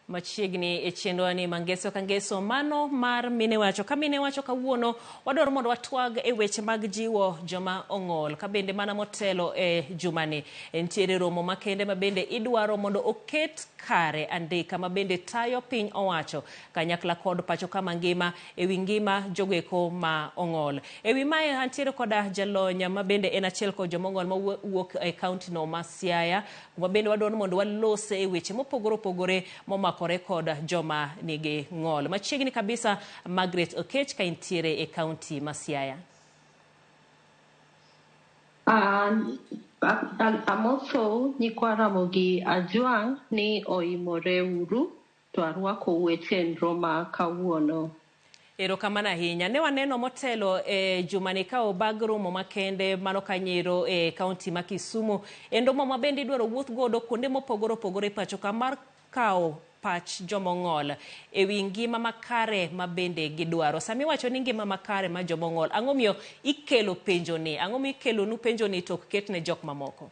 machiegni e chenro ni mangeso kangeso mano mar mine wacho ka mine wacho kawuono wadwaro mondo watwag e weche mag jiwo joma ong'ol ka bende mana motelo e jumani entiere romo makende ma bende idwaro mondo oket kare andika ma bende tayo piny owacho kanyakla kod pacho kama ngima ewi ngima jogeko ma ong'ol ewi mae antiere koda jalonya ma bende en achiel kod joma ong'ol ma wuok e kaunti no ma Siaya ma bende wadwaro mondo walose e weche mopogore opogore momakore kod joma nigi ng'ol machiegni kabisa Margaret Okech ka intiere e kaunti ma Siaya. Amoso nyikwa Ramogi Ajwang ni oimore uru to arwako weche Roma kawuono. Erokamano ahinya. Ne waneno motelo e jumani ka obag romo makende mano kanyero e kaunti ma Kisumu. Romo ma bende idwaro wuoth godo kuonde mopogore opogore pacho ka mar kawo pach jomong'ol ewi ngima makare ma bende gidwaro. Sami wacho ni ngima makare ma jomong'ol. Ang'o miyo ikelo penjo ni? Ang'o miyo ikelo nu penjo ni to ket ne jok mamoko?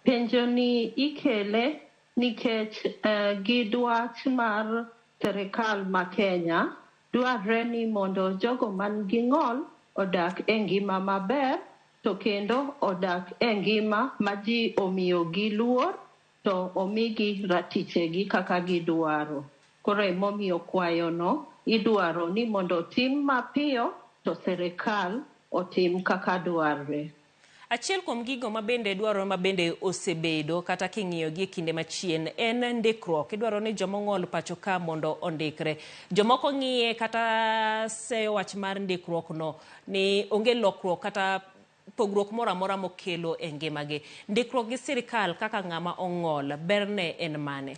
Penjo ni ikele nikech gidwach mar serikal ma Kenya dwarre ni mondo jogo man gi ng'ol odak e ngima maber to kendo odak e ngima ma ji omiyo gi luor to omigi ratichegi kaka gidwaro. Koro emomiyo kwayo no idwaro ni mondo tim mapiyo to serikal otim kaka dwarre. Achiel kuom gigo ma bende dwaro ma bende osebedo kata king'iyo gi kinde machien en ndikruok. Idwaro ni jomong'ol pacho ka mondo ondikre. Jomoko ng'iye kata seyo wach mar ndikruok no ni onge lokruok kata pogruok moro amora mokelo e ngimagi. Ndikruok gi sirikal kaka ng'ama ong'ol berne en mane?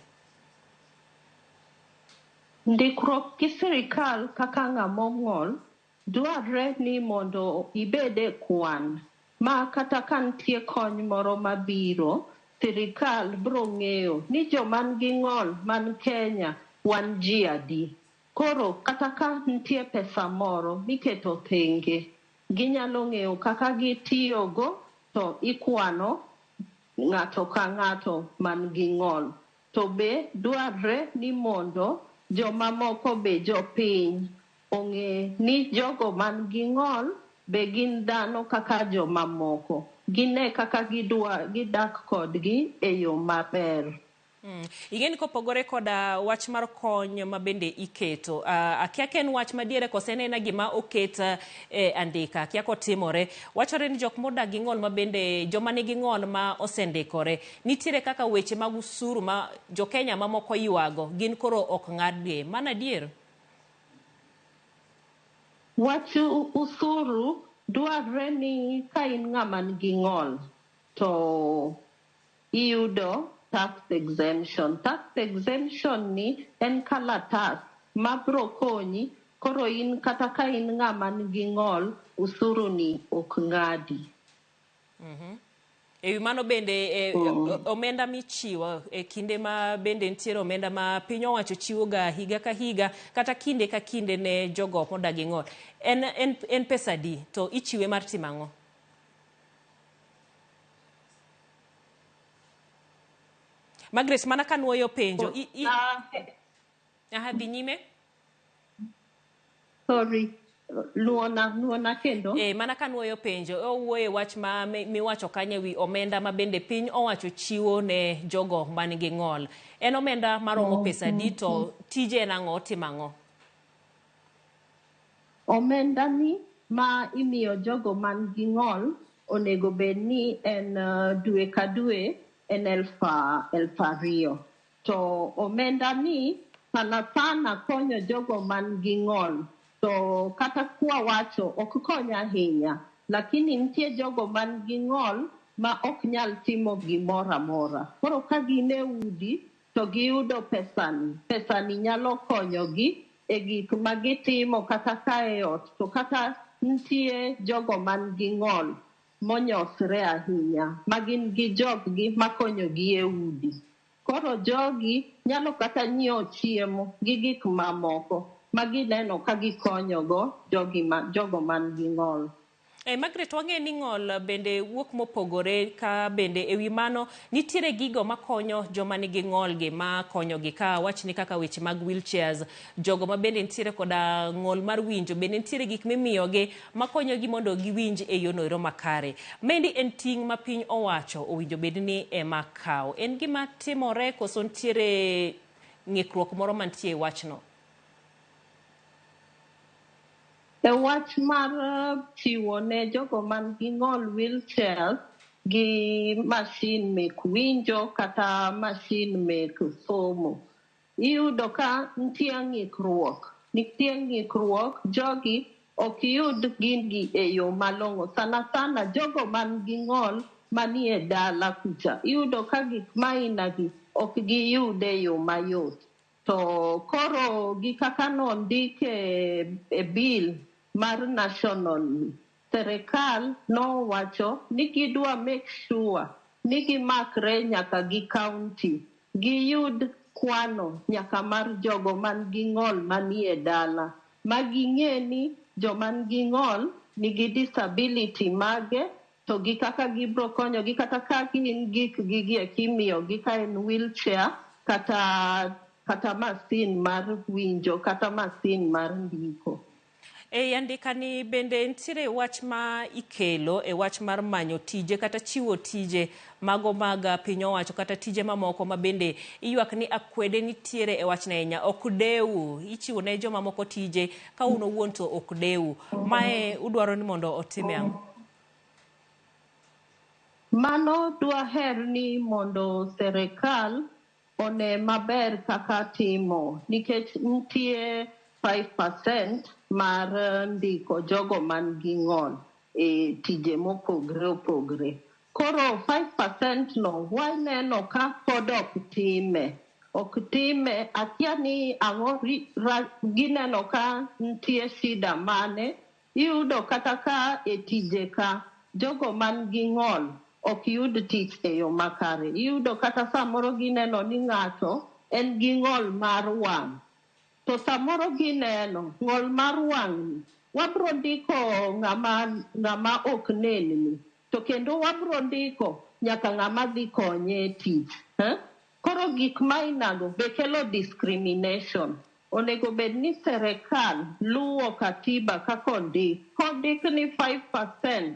Ndikruok gi sirikal kaka ng'ama ong'ol dwarre ni mondo ibede kwan ma kata ka nitie kony moro mabiro sirikal biro ng'eyo ni joman gi ng'ol man Kenya wan ji adi. Koro kata ka nitie pesa moro miketo thenge ginyalo ng'eyo kaka gitiyogo to ikwano ng'ato ka ng'ato man gi ng'ol. To be dwarre ni mondo joma moko be jopiny ong'e ni jogo man gi ng'ol be gin dhano kaka joma moko. Gine kaka gidak kodgi e yo maber. Ing'eni kopogore koda wach mar kony ma bende iketo. Akia ken wach madiere kose en gima oket e andika. Akia kotimore. Wachore ni jok modak gi ng'ol ma bende joma nigi ng'ol ma osendikore. Nitiere kaka weche mag usuru ma jo Kenya ma moko yuago. Gin koro ok ng'adie. Mana adier? Wach usuru dwarre ni ka in ng'ama nigi ng'ol to iyudo tax exemption. Tax exemption ni en kalatas ma biro konyi koro in kata ka in ng'ama nigi ng'ol usuru ni ok ng'adi. Ewi mano bende omenda michiwo e kinde ma bende nitiere omenda ma piny owacho chiwo ga higa ka higa kata kinde ka kinde ne jogo modak gi ng'ol. En pesa di to ichiwe mar timo ang'o? Margaret mana ka nuoyo penjo. Dhi nyime? Sorry. Luona kendo? Mana ka nuoyo penjo. Owuoye wach ma miwacho kanyo wi omenda ma bende piny owacho chiwo ne jogo man gi ng'ol. En omenda maromo pesa di to tije en ang'o, timo ang'o? Omenda ni ma imiyo jogo man gi ng'ol onego bed ni en dwe ka dwe en 2,000. To omenda ni sana konyo jogo man gi ng'ol. To kata kwa wacho ok konya ahinya. Lakini nitie jogo man gi ng'ol ma ok nyal timo gimoro amora. Koro ka gin e udi to giyudo pesani. Pesani nyalo konyogi e gik ma gitimo kata ka e ot. To kata nitie jogo man gi ng'ol monyosre ahinya. Ma gin gi joggi makonyogi e udi. Koro jogi nyalo kata nyiewo chiemo gi gik mamoko. Magineno ka gikonyogo jogo man gi ng'ol. Margaret, wang'e ni ng'ol bende wuok mopogore ka bende ewi mano nitiere gigo makonyo joma nigi ng'ol gi makonyogi ka wachni kaka weche mag wheelchairs, jogo ma bende nitiere koda ng'ol mar winjo bende nitiere gik mimiyogi makonyogi mondo giwinj e yono ero makare. Mendi en ting' ma piny owacho owinjo bed ni ema kawo. En gima timore koso nitiere ng'ikruok moro mantie e wachno? E wach mar chiwo ne jogo man gi ng'ol wheelchair gi masin mek winjo kata masin mek somo, iyudo ka nitie ng'ikruok, jogi ok yud gigi e yo malong'o. Sana sana jogo man gi ng'ol manie dala kucha, iyudo ka gik mainagi ok giyud e yo mayot. To koro gi kaka nondik e bill mar national, serikal nowacho ni gidwa make sure ni gimakre nyaka gi county, giyud kwano nyaka mar jogo man gi ng'ol manie dala, ma ging'e ni joman gi ng'ol nigi disability mage, to gi kaka gibro konyogi kata ka gin gik gigi kimiyogi ka en wheelchair kata masin mar winjo kata masin mar ndiko. Andikani bende nitiere wach ma ikelo e wach mar manyo tije kata chiwo tije mago mag piny owacho kata tije mamoko ma bende iyuak ni akwede nitiere e wachno ahinya. Ok dew, ichiwo ne joma moko tije ka uno wuon to ok dew. Mae udwaro ni mondo otime ang'o? Mano dwaher ni mondo serikal one maber kaka timo, nikech nitie 5% mar ndiko jogo man gi ng'ol e tije mopogre opogre. Koro 5% no waneno ka pod ok time, akia ni ang'o gineno ka nitie shida mane. Iyudo kata ka e tije ka jogo man gi ng'ol ok yud tich e yo makare. Iyudo kata samoro gineno ni ng'ato en gi ng'ol mar wang'. To samoro gineno ng'ol mar wang' wabro ndiko ng'ama ok nen, to kendo wabro ndiko nyaka ng'ama dhi konye e tich. Koro gik mainago be kelo discrimination. Onego bed ni serikal luwo katiba kaka kondik ni 5%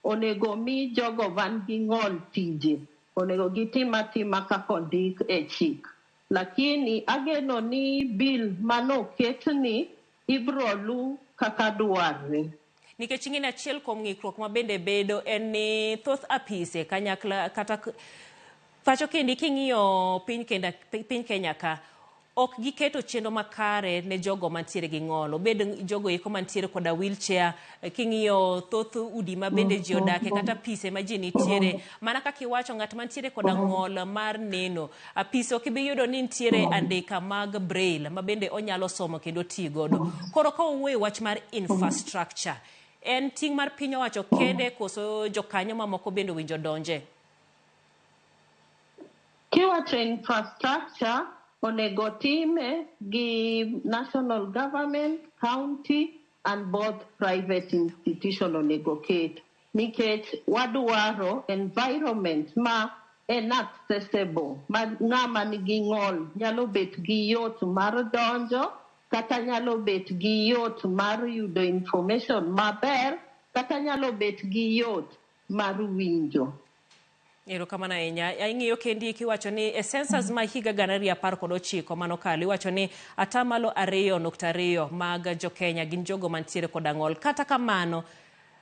onego mi jogo van gi ng'ol tije, onego gitim atima kaka ondik e chik. Lakini ageno ni bill manoket ni ibro lu kaka dwarre. Nikech ing'e achiel kuom ng'ikruok ma bende bedo en ni thoth apise kanyakla kata pacho kendi king'iyo piny Kenya ka ok giketo chenro makare ne jogo mantiere gi ng'ol, obed jogo eko mantiere koda wheelchair. King'iyo thoth udi ma bende ji odake kata apise ma ji nitiere, mana kaka iwacho ng'at mantiere koda ng'ol mar neno, apise ok ibi yudo ni nitiere andika mag braille ma bende onyalo somo kendo tiyo godo. Koro ka owuoyo wach mar infrastructure, en ting' mar piny owacho kende koso jokanyo mamoko bende owinjo donje? Kiwacho infrastructure onego time gi national government, county and both private institution onego ket, nikech wadwaro environment ma en accessible, ma ng'ama nigi ng'ol nyalo bet gi yot mar donjo kata nyalo bet gi yot mar yudo information maber kata nyalo bet gi yot mar winjo. Erokamano ahinya. Ing'iyo kendi kiwacho ni e census ma higa 2019 manokalo iwacho ni 2.2% mag jokenya gin jogo mantiere koda ng'ol. Kata kamano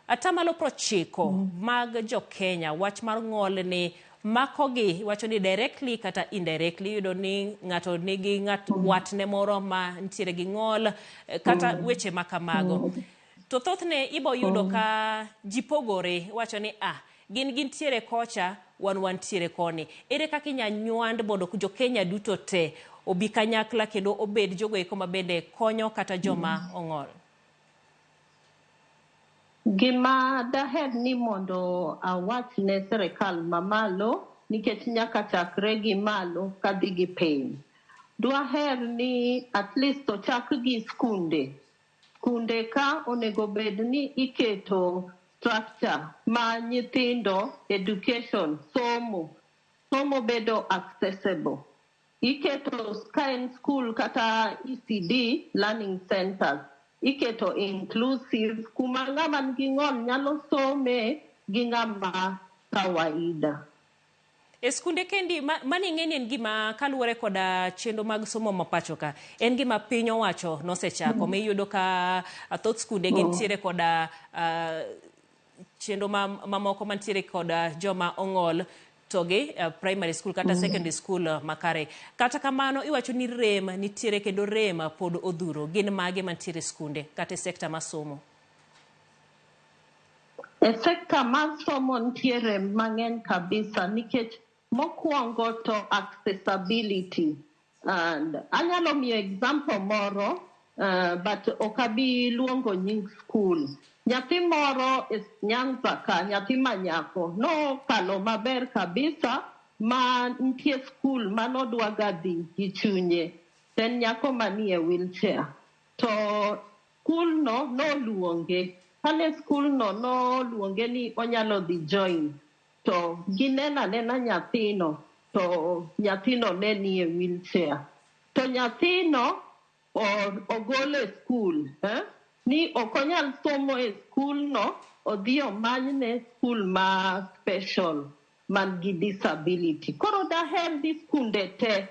90% mag jokenya wach mar ng'ol ni makogi iwacho ni directly kata indirectly. Yudo ni ng'ato nigi watne moro ma ntiere gi ng'ol kata weche makamago. To thothne ibo yudo ka jipogore wacho ni gin tiere kocha wan tiere koni. Ere kaka inyanyuand mondo jo Kenya duto te obi kanyakla kendo obed jogo eko ma bende konyo kata joma ong'ol? Gima daher ni mondo awach ne serikal mamalo, nikech nyaka chakre gi malo kadhi gi piny. Dwaher ni at least ochak gi skunde ka onego bed ni iketo infrastructure ma nyithindo education somo bedo accessible. Iketo ka en school kata ECD learning centers iketo inclusive kuma ng'ama nigi ng'ol nyalo some gi ng'ama kawaida. E skunde kendi mani ng'eni en gima kaluwore koda chenro mag somo mapacho ka en gima piny owacho nosechako miyudo ka thoth skunde gintiere koda chenro mamoko mantiere koda joma ong'ol togi primary school kata secondary school makare. Kata kamano iwacho ni rem nitiere kendo rem pod odhuro. Gin mage mantiere skunde kata sekta masomo? E sekta mar somo nitiere mang'eny kabisa nikech mokwongo to accessibility. And anyalo miyo example moro but okabi luongo nying school. Nyathi moro e Nyanza ka, nyathi manyako, no kalo maber kabisa ma nitie school manodwaga dhi gi chunye. Then nyako manie wheelchair. To school no luonge. Kane school no luonge ni onyalo dhi join. To ginena nyathino. To nyathino ne nie wheelchair. To nyathino ogole school. Ni okonyal somo e school no, odhi omanyne school ma special man gi disability. Koro daher di skunde te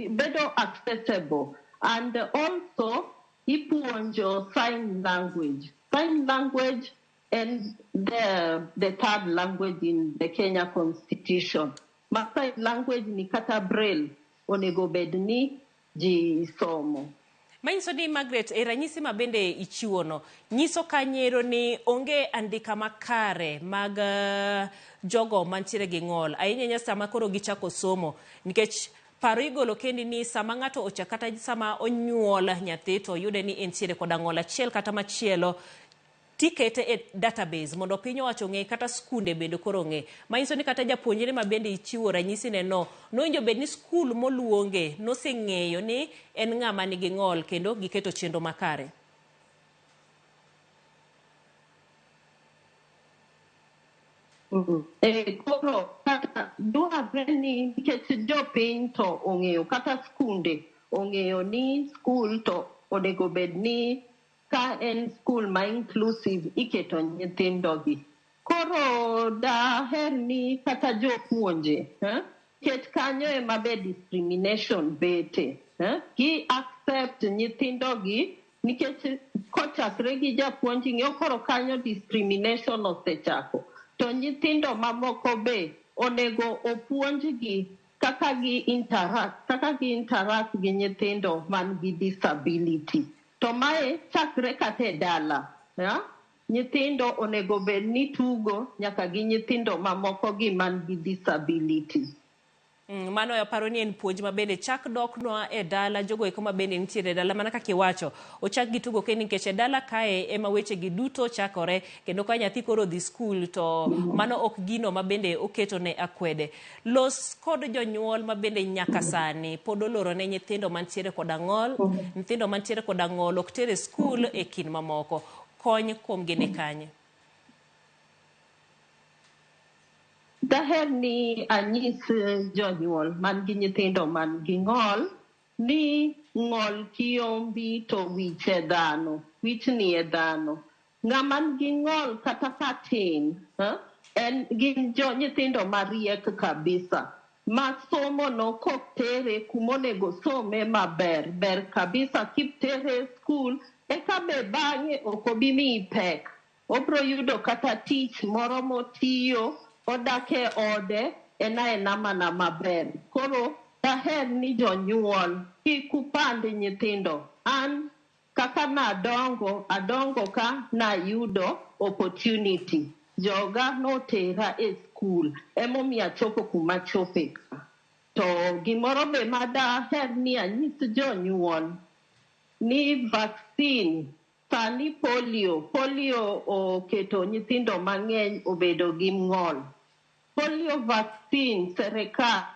bedo accessible and also ipuonjo sign language. Sign language and the third language in the Kenya Constitution. Ma sign language ni kata braille onego bedni ji somo. Manyiso ni Margaret, ranyisi ma bende ichiwo no nyiso kanyero ni onge andika makare mag jogo mantiere gi ng'ol ahinya sama koro gichako somo nikech paro igolo kendi ni sama ng'ato kata sama onyuol nyathi to yude ni entiere koda ng'ol achiel kata machielo tikete e database mondo piny owacho ng'e kata skunde bende koro ng'e. Manyiso ni kata japuonjre ma bende ichiwo ranyisi ne nowinjo bed ni skul moluonge noseng'eyo ni en ng'ama nigi ng'ol kendo giketo chenro makare. Koro kata dwarre ni nikech jopiny to ong'eyo kata skunde ong'eyo ni skul to onego bed ni ka en school ma inclusive iketo nyithindogi. Koro daher ni kata jopuonje ket kanyo ema be discrimination bete. Gi accept nyithindogi nikech kochakre gi japuonj ng'eyo koro kanyo discrimination osechako. To nyithindo mamoko be onego opuonjgi kaka gi interact gi nyithindo man gi disability. To mae chakre kata e dala. Nyithindo onego bed ni tugo nyaka gi nyithindo mamoko gi man gi disability. Mano paro ni en puonj ma bende chak dok noa e dala jogo eko ma bende nitiere e dala mana kaka iwacho ochak gi tugo kendi nikech e dala kae ema weche gi duto chakore kendo ka nyathi koro dhi skul to mano ok gino ma bende oketo ne akwede. Los kod jonyuol ma bende nyaka sani pod oloro ne nyithindo mantiere koda ng'ol, nyithindo mantiere koda ng'ol ok tere skul e kin mamoko. Kony kuom gine kanye? Daher ni anyis jonyuol man gi nyithindo man gi ng'ol ni ng'ol kiombi to wich e dhano, wich ni e dhano. Ng'ama gi ng'ol kata katin en gin nyithindo mariek kabisa. Ma somo no kok tere kumonego some maber, ber kabisa kiptere skul eka be bang'e ok obi miyi pek. Obro yudo kata tich moro motiyo odake ode ena mana maber. Koro daher ni jonyuol kik upand nyithindo. An kaka adongo ka nayudo opportunity. Joga notera e skul. Emomiyo achopo kuma chope ka. To gimoro be ma daher ni anyis jonyuol ni vaccine sani polio oketo nyithindo mang'eny obedo gi ng'ol. Polio vaccine serikal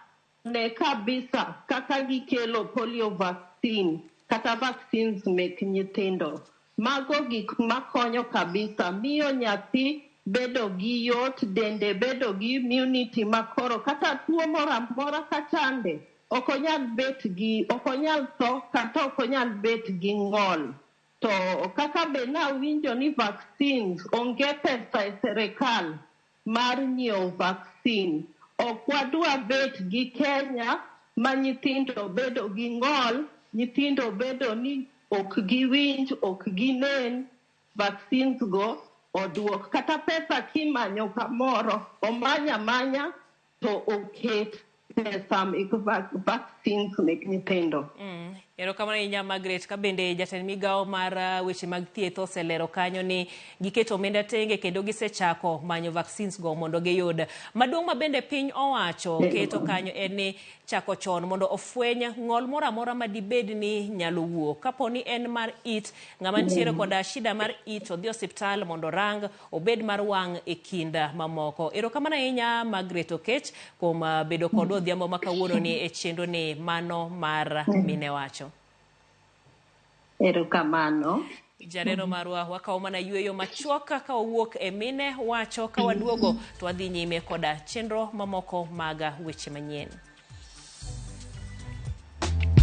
ne kabisa kaka gikelo polio vaccine kata vaccines mek nyithindo Mago gik makonyo kabisa, miyo nyathi bedo gi yot, dende bedo gi immunity makoro kata tuo moro amora kachande okonyal tho kata okonyal bet gi ng'ol. To kaka be nawinjo ni vaccines onge pesa e serikal mar nyiewo vaccine. Ok wadwa bet gi Kenya ma nyithindo bedo gi ng'ol, nyithindo bedo ni ok giwinj, ok ginen, vaccines go oduok. Kata pesa kimanyo kamoro, omanya to oket pesa mek vaccines mek nyithindo. Erokamano ahinya Margaret. Ka bende jatend migawo mar weche mag thieth oselero kanyo ni giketo omenda tenge kendo gisechako manyo vaccines go mondo giyud. Maduong' ma bende piny owacho keto kanyo en ni chako chon mondo ofweny ng'ol moro amora ma dibed ni nyalo wuok. Kapo ni en mar it, ng'ama nitiere koda shida mar it odhi osiptal mondo rang obed mar wang' e kinda mamoko. Erokamano ahinya Margaret Okech kuom bedo kod odhiambo ma kawuono ni e chenro ni mano mar mine wacho. Erokamano. Janeno marwa wakawo mana yweyo machuok ka owuok e mine wacho, ka waduogo to wadhi nyime koda chenro mamoko mag weche manyien.